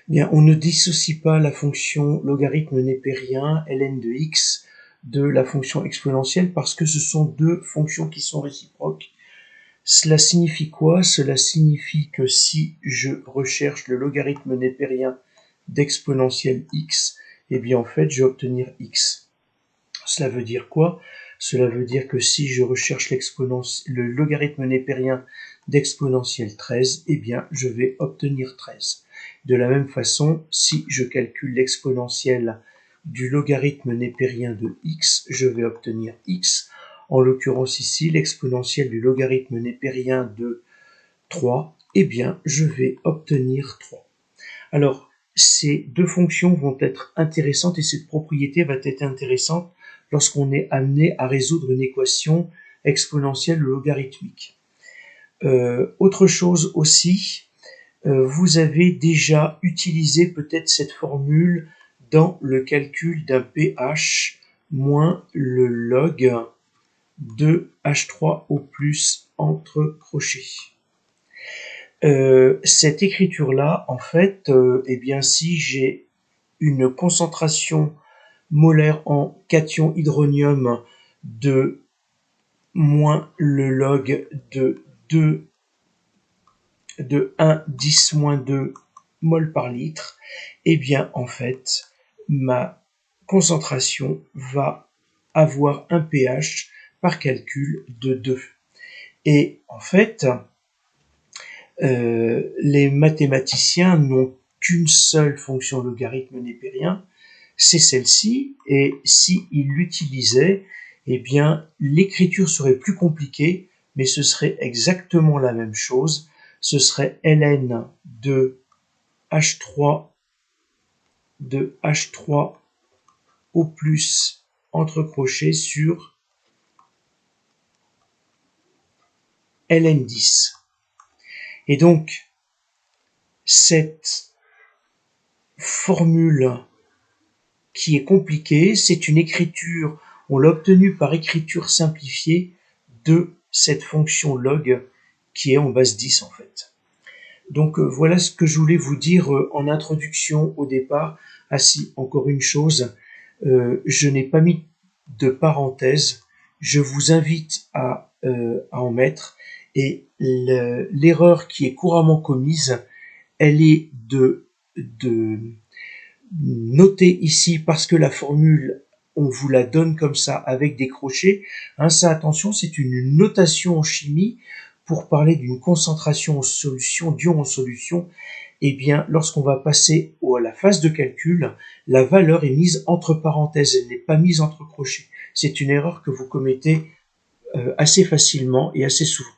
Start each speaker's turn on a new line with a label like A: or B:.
A: Bien, on ne dissocie pas la fonction logarithme népérien ln de x de la fonction exponentielle parce que ce sont deux fonctions qui sont réciproques. Cela signifie quoi? Cela signifie que si je recherche le logarithme népérien d'exponentielle x, eh bien en fait je vais obtenir x. Cela veut dire quoi? Cela veut dire que si je recherche le logarithme népérien d'exponentielle 13, eh bien je vais obtenir 13. De la même façon, si je calcule l'exponentielle du logarithme népérien de x, je vais obtenir x. En l'occurrence ici, l'exponentielle du logarithme népérien de 3, eh bien je vais obtenir 3. Alors, ces deux fonctions vont être intéressantes et cette propriété va être intéressante lorsqu'on est amené à résoudre une équation exponentielle ou logarithmique. Autre chose aussi, vous avez déjà utilisé peut-être cette formule dans le calcul d'un pH moins le log de H3 au plus entre crochets. Cette écriture-là, en fait, eh bien, si j'ai une concentration molaire en cation hydronium de moins le log de 1,10-2 mol par litre, eh bien, en fait, ma concentration va avoir un pH par calcul de 2. Et en fait, les mathématiciens n'ont qu'une seule fonction logarithme népérien, c'est celle-ci, et s'ils l'utilisaient, eh bien, l'écriture serait plus compliquée, mais ce serait exactement la même chose. Ce serait ln de H3 au plus entre crochets sur ln 10. Et donc, cette formule qui est compliquée, c'est une écriture, on l'a obtenue par écriture simplifiée de cette fonction log qui est en base 10 en fait. Donc voilà ce que je voulais vous dire en introduction au départ. Ah si, encore une chose, je n'ai pas mis de parenthèse, je vous invite à en mettre, et l'erreur qui est couramment commise, elle est de noter ici, parce que la formule, on vous la donne comme ça, avec des crochets, hein, ça attention, c'est une notation en chimie, pour parler d'une concentration en solution, d'ion en solution, eh bien, lorsqu'on va passer à la phase de calcul, la valeur est mise entre parenthèses, elle n'est pas mise entre crochets. C'est une erreur que vous commettez assez facilement et assez souvent.